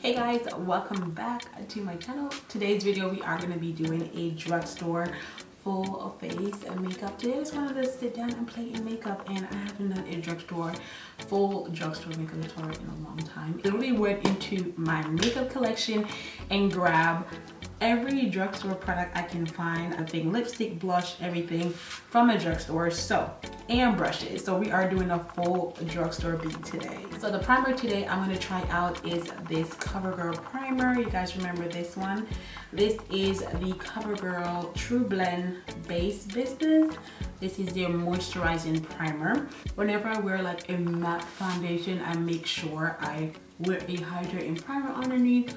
Hey guys, welcome back to my channel. Today's video we are going to be doing a drugstore full face makeup. Today I just wanted to sit down and play in makeup, and I haven't done a full drugstore makeup tutorial in a long time. I literally went into my makeup collection and grabbed every drugstore product I can find. I think lipstick, blush, everything from a drugstore, and brushes. So we are doing a full drugstore beat today. So the primer today I'm going to try out is this CoverGirl primer. You guys remember this one? This is the CoverGirl True Blend Base Business. This is their moisturizing primer. Whenever I wear like a matte foundation, I make sure I wear a hydrating primer underneath,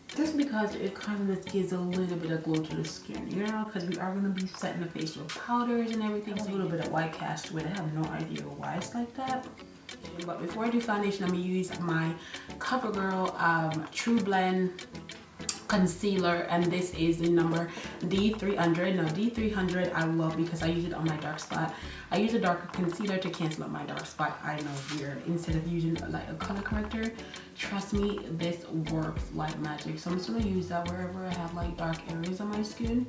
just because it kind of just gives a little bit of glow to the skin, you know, because we are going to be setting the face with powders and everything. It's a little bit of white cast to it. I have no idea why it's like that. But before I do foundation, I'm going to use my CoverGirl True Blend concealer, and this is the number D300. Now D300 I love because I use it on my dark spot. I use a darker concealer to cancel out my dark spot. I know, weird. Instead of using like a color corrector, trust me, this works like magic. So I'm just gonna use that wherever I have like dark areas on my skin.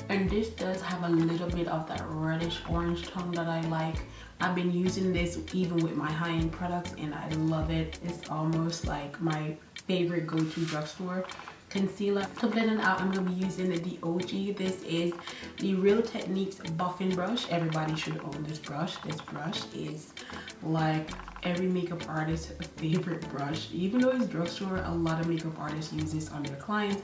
And this does have a little bit of that reddish orange tone that I like. I've been using this even with my high-end products and I love it. It's almost like my favorite go-to drugstore concealer. To blend it out, I'm going to be using the OG. This is the Real Techniques buffing brush. Everybody should own this brush. This brush is like every makeup artist's favorite brush. Even though it's drugstore, a lot of makeup artists use this on their clients.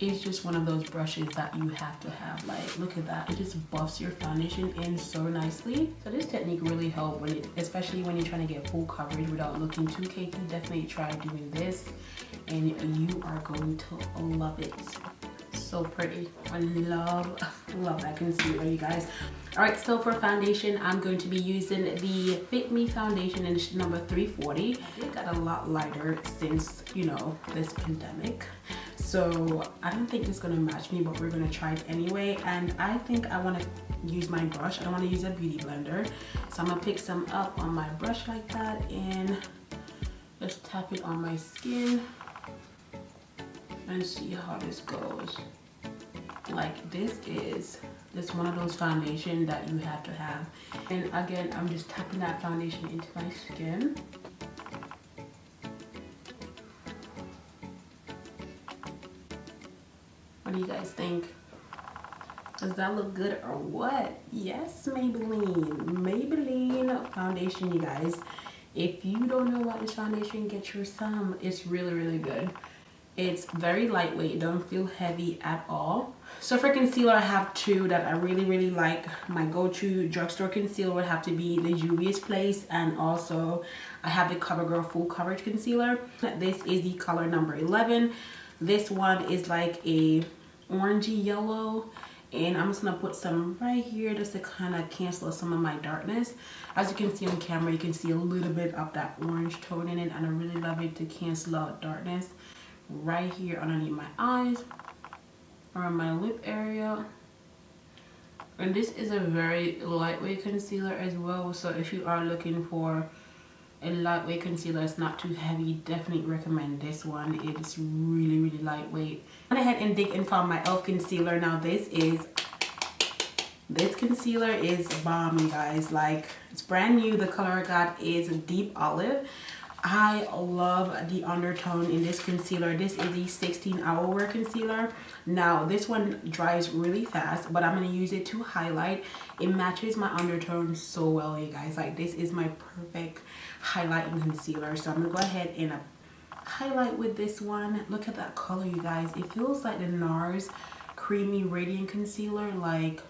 It's just one of those brushes that you have to have. Like, look at that. It just buffs your foundation in so nicely. So this technique really helps when especially when you're trying to get full coverage without looking too cakey. Definitely try doing this and you are going to love it. So pretty. I love that concealer, you guys. All right, so for foundation, I'm going to be using the Fit Me foundation in number 340. It got a lot lighter since, you know, this pandemic. So I don't think it's gonna match me, but we're gonna try it anyway. And I think I wanna use my brush. I don't wanna use a beauty blender. So I'm gonna pick some up on my brush like that and just tap it on my skin and see how this goes. Like, this is one of those foundations that you have to have. And again, I'm just tapping that foundation into my skin. What do you guys think? Does that look good or what? Yes, Maybelline foundation, you guys. If you don't know about this foundation, get you some. It's really good. It's very lightweight. It don't feel heavy at all. So for concealer, I have two that I really like. My go-to drugstore concealer would have to be the Juvia's Place, and also I have the CoverGirl Full Coverage Concealer. This is the color number 11. This one is like a orangey yellow, and I'm just gonna put some right here just to kind of cancel some of my darkness. As you can see on camera, you can see a little bit of that orange tone in it, and I really love it to cancel out darkness right here underneath my eyes, around my lip area. And this is a very lightweight concealer as well, so if you are looking for a lightweight concealer, it's not too heavy, definitely recommend this one. It's really lightweight. I went ahead and dig and found my e.l.f. concealer. Now this concealer is bomb, you guys. Like, it's brand new. The color I got is Deep Olive. I love the undertone in this concealer. This is the 16-hour wear concealer. Now this one dries really fast, but I'm going to use it to highlight. It matches my undertone so well, you guys. Like, this is my perfect highlighting concealer. So I'm going to go ahead and highlight with this one. Look at that color, you guys. It feels like the NARS Creamy Radiant Concealer. Like,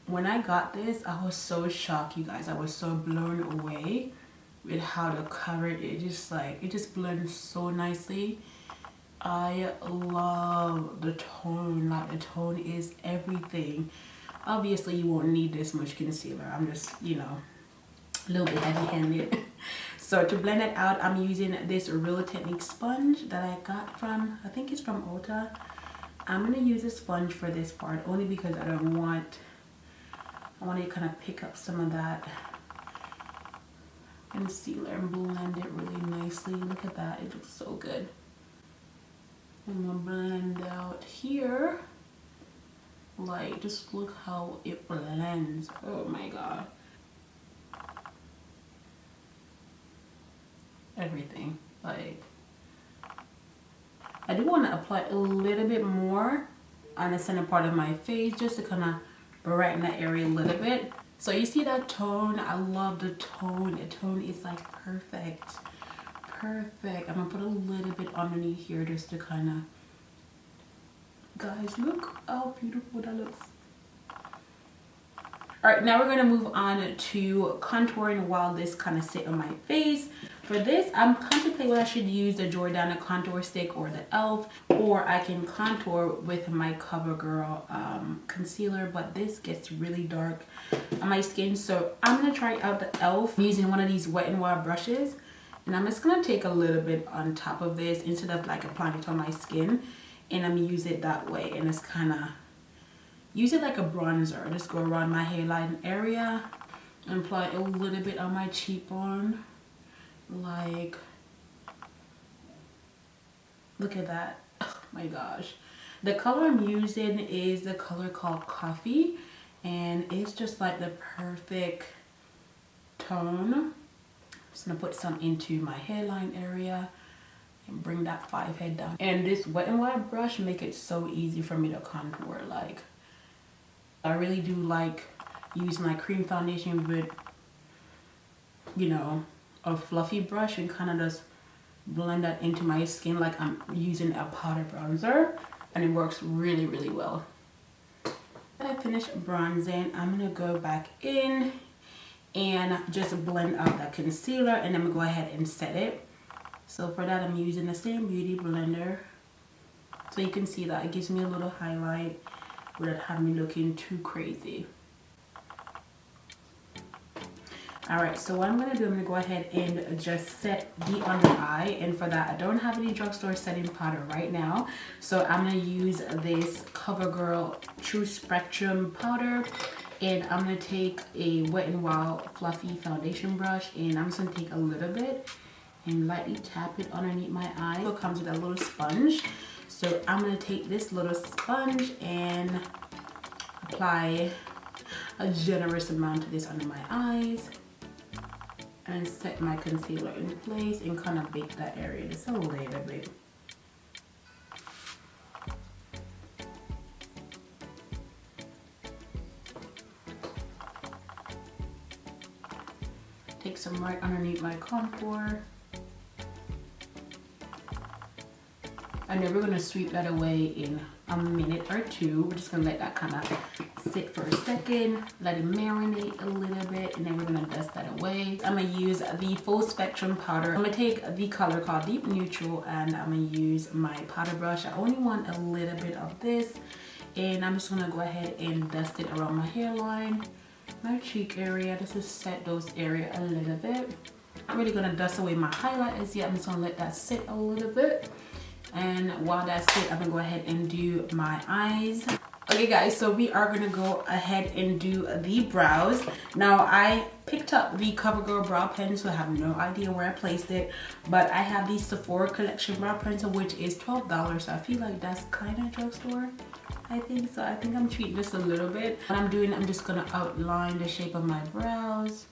when I got this, I was so shocked, you guys. I was so blown away with how to cover it. It just blends so nicely. I love the tone. Like, the tone is everything. Obviously you won't need this much concealer. I'm just, you know, a little bit heavy-handed. So to blend it out, I'm using this Real Techniques sponge that I got from, I think it's from Ulta. I'm gonna use a sponge for this part only because I want to kind of pick up some of that concealer and blend it really nicely. Look at that, it looks so good. I'm gonna blend out here. Like, just look how it blends. Oh my god. Everything. Like, I do want to apply a little bit more on the center part of my face just to kind of brighten that area a little bit. So you see that tone? I love the tone. The tone is like perfect. Perfect. I'm gonna put a little bit underneath here just to kind of, guys, look how beautiful that looks. Alright, now we're gonna move on to contouring while this kind of sit on my face. For this, I'm contemplating whether I should use the Jordana contour stick or the e.l.f. or I can contour with my CoverGirl concealer, but this gets really dark on my skin, so I'm gonna try out the e.l.f. using one of these Wet n Wild brushes, and I'm just gonna take a little bit on top of this instead of like applying it on my skin, and I'm gonna use it that way, and it's kind of use it like a bronzer. Just go around my hairline area and apply a little bit on my cheekbone. Like, look at that. Oh my gosh. The color I'm using is the color called Coffee, and it's just like the perfect tone. I'm just gonna put some into my hairline area and bring that 5 head down. And this Wet n Wild brush make it so easy for me to contour. Like, I really do like use my cream foundation with, you know, a fluffy brush and kind of just blend that into my skin like I'm using a powder bronzer, and it works really, really well. When I finish bronzing, I'm gonna go back in and just blend out that concealer, and I'm gonna go ahead and set it. So for that, I'm using the same beauty blender, so you can see that it gives me a little highlight without having me looking too crazy. Alright, so what I'm going to do, I'm going to go ahead and just set the under eye, and for that I don't have any drugstore setting powder right now, so I'm going to use this CoverGirl Full Spectrum powder, and I'm going to take a Wet n Wild fluffy foundation brush, and I'm just going to take a little bit and lightly tap it underneath my eye. So it comes with a little sponge, so I'm going to take this little sponge and apply a generous amount of this under my eyes and set my concealer in place and kind of bake that area just a little bit. Take some right underneath my contour. And then we're going to sweep that away in a minute or two. We're just going to let that kind of sit for a second, let it marinate a little bit, and then we're going to dust that away. I'm going to use the Full Spectrum powder. I'm going to take the color called Deep Neutral, and I'm going to use my powder brush. I only want a little bit of this, and I'm just going to go ahead and dust it around my hairline, my cheek area, just to set those areas a little bit. I'm really going to dust away my highlight as yet. I'm just going to let that sit a little bit. And while that's it, I'm gonna go ahead and do my eyes. Okay guys, so we are gonna go ahead and do the brows. Now I picked up the CoverGirl brow pen, so I have no idea where I placed it, but I have the Sephora collection brow pencil, which is $12, so I feel like that's kind of drugstore. I think so. I think I'm treating this a little bit. What I'm doing, I'm just gonna outline the shape of my brows.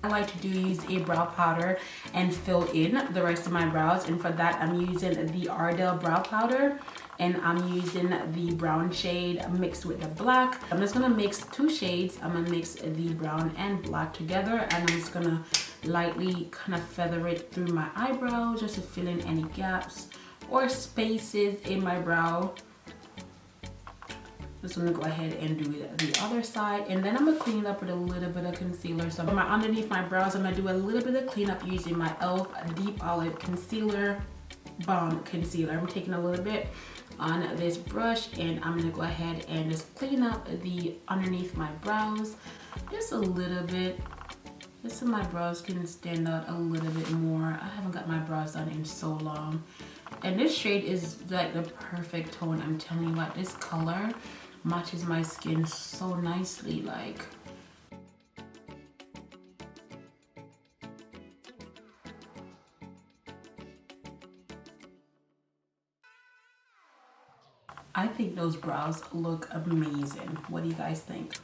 I like to use a brow powder and fill in the rest of my brows, and for that I'm using the Ardell brow powder, and I'm using the brown shade mixed with the black. I'm just gonna mix 2 shades. I'm gonna mix the brown and black together, and I'm just gonna lightly kind of feather it through my eyebrow just to fill in any gaps or spaces in my brow. Just gonna go ahead and do the other side, and then I'm gonna clean it up with a little bit of concealer. So underneath my brows, I'm gonna do a little bit of cleanup using my e.l.f. Deep Olive Concealer Balm Concealer. I'm taking a little bit on this brush, and I'm gonna go ahead and just clean up the underneath my brows just a little bit, just so my brows can stand out a little bit more. I haven't got my brows done in so long. And this shade is like the perfect tone. I'm telling you, like this color matches my skin so nicely. Like, I think those brows look amazing. What do you guys think?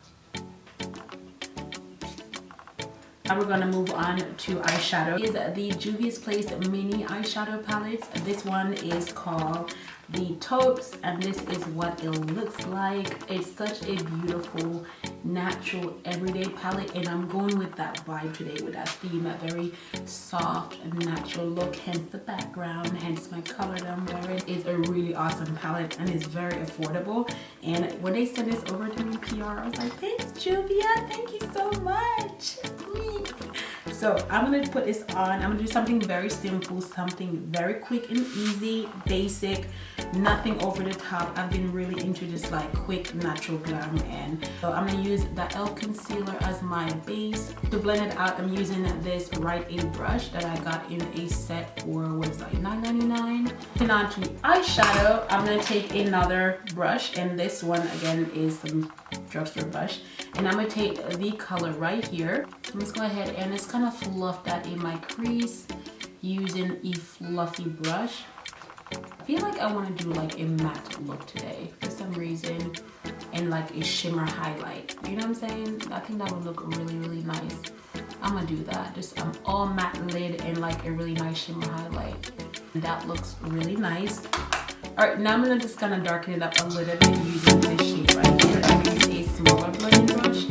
Now we're gonna move on to eyeshadow. This is the Juvia's Place mini eyeshadow palettes. This one is called the Taupes, and this is what it looks like. It's such a beautiful, natural, everyday palette, and I'm going with that vibe today, with that theme, that very soft and natural look, hence the background, hence my color that I'm wearing. It's a really awesome palette, and it's very affordable. And when they sent this over to me, PR, I was like, thanks, Juvia, thank you so much. So I'm gonna put this on. I'm gonna do something very simple, something very quick and easy, basic, nothing over the top. I've been really into this like quick natural glam, and so I'm gonna use the e.l.f. concealer as my base. To blend it out, I'm using this Rite Aid brush that I got in a set for, what is like $9.99. And on to eyeshadow, I'm gonna take another brush, and this one again is some drugstore brush, and I'm gonna take the color right here. Let's go ahead and just kind of fluff that in my crease using a fluffy brush. I feel like I want to do like a matte look today for some reason, and like a shimmer highlight. You know what I'm saying? I think that would look really, really nice. I'm gonna do that. Just all matte lid and like a really nice shimmer highlight. That looks really nice. All right, now I'm gonna just kind of darken it up a little bit using this shade right here. I'm gonna use a smaller blending brush.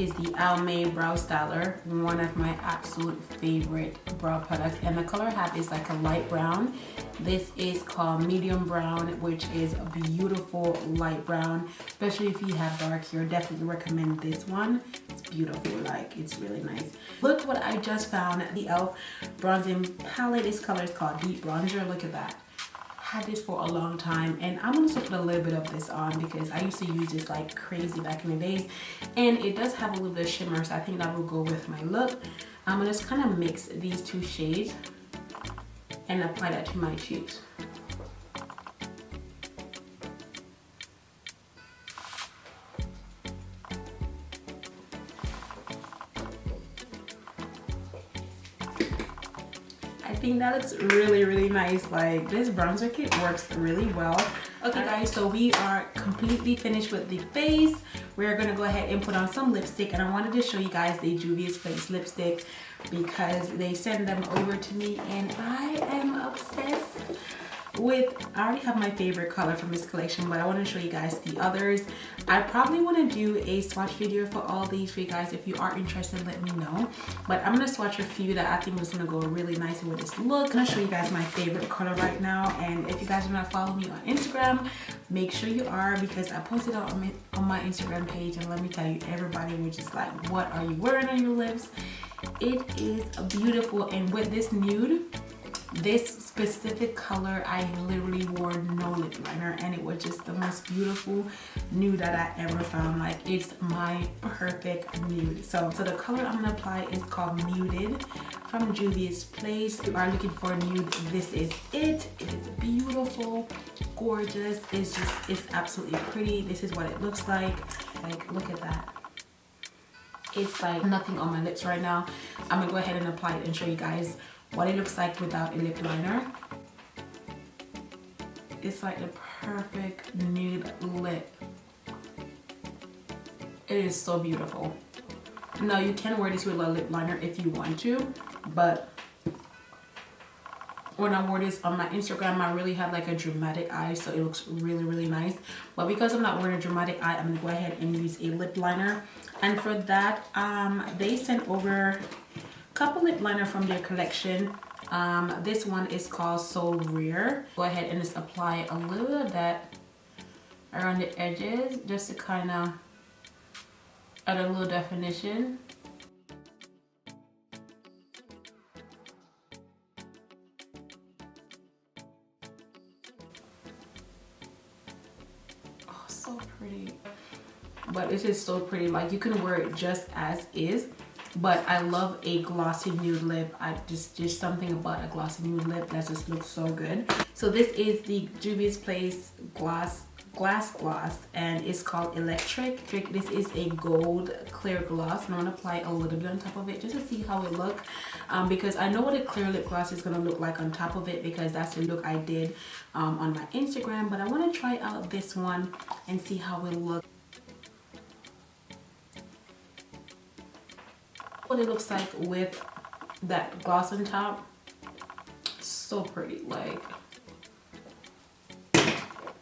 is the Almay Brow Styler, one of my absolute favorite brow products. And the color I have is like a light brown. This is called medium brown, which is a beautiful light brown. Especially if you have dark hair, definitely recommend this one. It's beautiful, like it's really nice. Look what I just found. The e.l.f. bronzing palette. This color is called Deep Bronzer. Look at that. Had this for a long time, and I'm gonna put a little bit of this on because I used to use this like crazy back in the days, and it does have a little bit of shimmer, so I think that will go with my look. I'm gonna just kind of mix these two shades and apply that to my cheeks. I think that looks really nice. Like, this bronzer kit works really well. Okay guys, so we are completely finished with the face. We're gonna go ahead and put on some lipstick, and I wanted to show you guys the Juvia's Place lipstick because they sent them over to me and I am obsessed with, I already have my favorite color from this collection, but I want to show you guys the others. I probably want to do a swatch video for all these for you guys. If you are interested, let me know. But I'm going to swatch a few that I think is going to go really nicely with this look. I'm going to show you guys my favorite color right now, and if you guys are not following me on Instagram, make sure you are, because I posted on my Instagram page, and let me tell you, everybody was just like, what are you wearing on your lips? It is beautiful. And with this nude, this specific color, I literally wore no lip liner, and it was just the most beautiful nude that I ever found. Like, it's my perfect nude. So the color I'm gonna apply is called Muted from Juvia's Place. If you are looking for a nude, this is it. It is beautiful, gorgeous. It's absolutely pretty. This is what it looks like. Like, look at that. It's like nothing on my lips right now. I'm gonna go ahead and apply it and show you guys what it looks like without a lip liner. It's like the perfect nude lip. It is so beautiful. Now, you can wear this with a lip liner if you want to, but when I wore this on my Instagram, I really had like a dramatic eye, so it looks really nice. But because I'm not wearing a dramatic eye, I'm gonna go ahead and use a lip liner. And for that, they sent over couple lip liner from their collection. This one is called So Rare. Go ahead and just apply a little bit of that around the edges just to kind of add a little definition. Oh, so pretty. But this is so pretty. Like, you can wear it just as is. But I love a glossy nude lip. Just something about a glossy nude lip that just looks so good. So this is the Juvia's Place glass, and it's called Electric. This is a gold clear gloss, and I'm gonna apply a little bit on top of it just to see how it looks. Because I know what a clear lip gloss is gonna look like on top of it, because that's the look I did on my Instagram. But I want to try out this one and see how it looks. What it looks like with that gloss on top. So pretty. Like,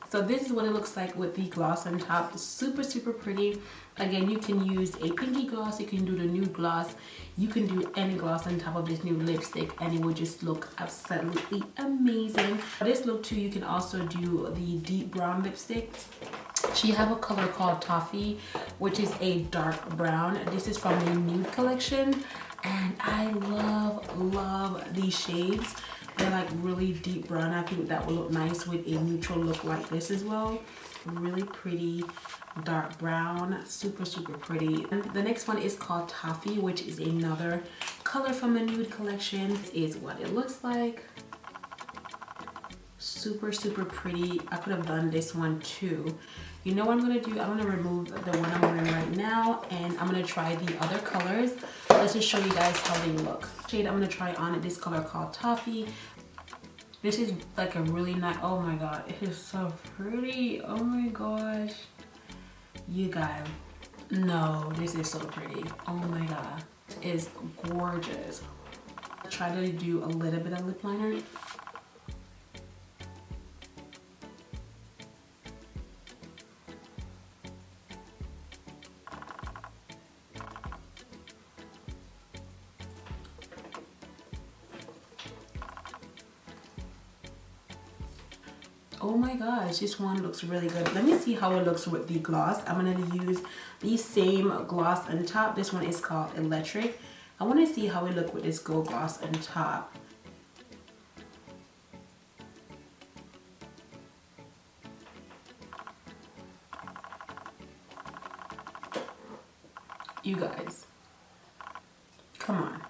so this is what it looks like with the gloss on top. Super pretty. Again, you can use a pinky gloss, you can do the nude gloss, you can do any gloss on top of this new lipstick, and it will just look absolutely amazing. For this look too, you can also do the deep brown lipstick. She have a color called Toffee, which is a dark brown. This is from the nude collection, and I love these shades. They're like really deep brown. I think that will look nice with a neutral look like this as well. Really pretty dark brown, super pretty. And the next one is called Toffee, which is another color from the nude collection. This is what it looks like. Super pretty. I could have done this one too. You know what I'm gonna do? I'm gonna remove the one I'm wearing right now, and I'm gonna try the other colors. Let's just show you guys how they look. Shade I'm gonna try on this color called Toffee. This is like a really nice, oh my god, it is so pretty. Oh my gosh. You guys, no, this is so pretty. Oh my god, it is gorgeous. Try to do a little bit of lip liner. Oh my gosh, this one looks really good. Let me see how it looks with the gloss. I'm going to use the same gloss on top. This one is called Electric. I want to see how it looks with this gold gloss on top. You guys, come on.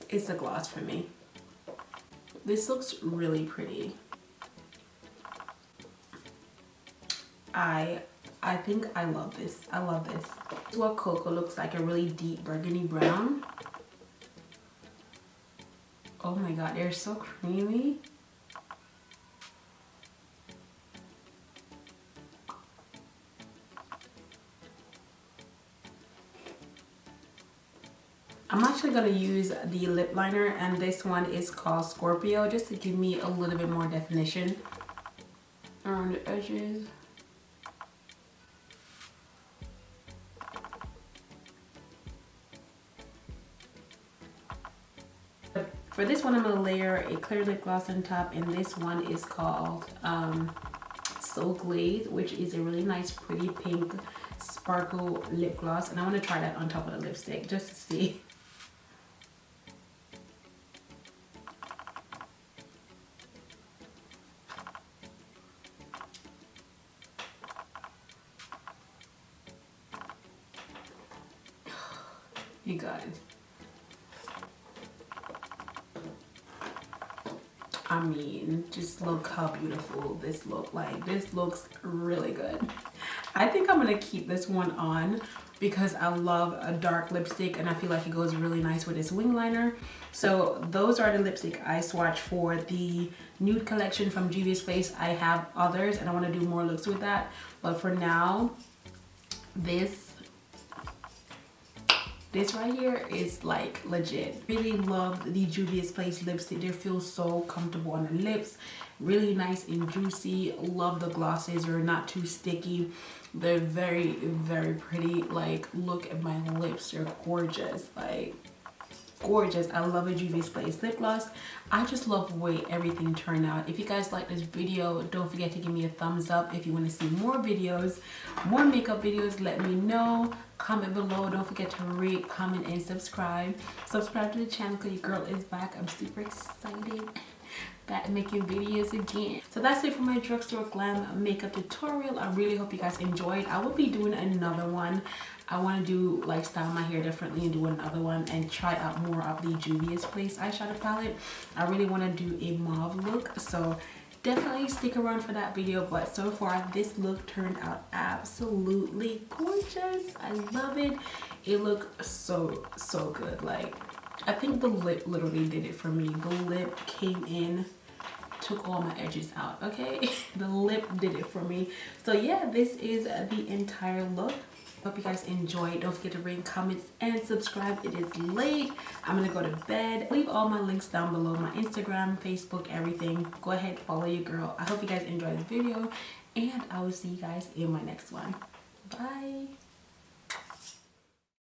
It's a gloss for me. This looks really pretty. I think I love this. I love this. This is what cocoa looks like, a really deep burgundy brown. Oh my god, they're so creamy. I'm actually going to use the lip liner, and this one is called Scorpio, just to give me a little bit more definition around the edges. For this one, I'm going to layer a clear lip gloss on top, and this one is called So Glaze, which is a really nice pretty pink sparkle lip gloss, and I want to try that on top of the lipstick just to see. You guys, I mean, just look how beautiful this looks like. This looks really good. I think I'm gonna keep this one on because I love a dark lipstick and I feel like it goes really nice with this wing liner. So those are the lipstick I swatched for the nude collection from Juvia's Place. I have others and I want to do more looks with that, but for now, this right here is like legit. Really love the Juvia's Place lipstick. They feel so comfortable on the lips, really nice and juicy. Love the glosses, they're not too sticky. They're very, very pretty. Like, look at my lips, they're gorgeous, like gorgeous. I love a Juvia's Place lip gloss. I just love the way everything turned out. If you guys like this video, don't forget to give me a thumbs up. If you want to see more videos, more makeup videos, let me know. Comment below. Don't forget to rate, comment, and subscribe. Subscribe to the channel because your girl is back. I'm super excited back making videos again. So that's it for my drugstore glam makeup tutorial. I really hope you guys enjoyed. I will be doing another one. I want to do like style my hair differently and do another one and try out more of the Juvia's Place eyeshadow palette. I really want to do a mauve look, so definitely stick around for that video. But so far this look turned out absolutely gorgeous. I love it. It looks so good. Like, I think the lip literally did it for me. The lip came in, took all my edges out. Okay, the lip did it for me. So yeah, this is the entire look. Hope you guys enjoyed. Don't forget to rate, comments, and subscribe. It is late. I'm gonna go to bed. Leave all my links down below, my Instagram, Facebook, everything. Go ahead, follow your girl. I hope you guys enjoyed the video, and I will see you guys in my next one. Bye.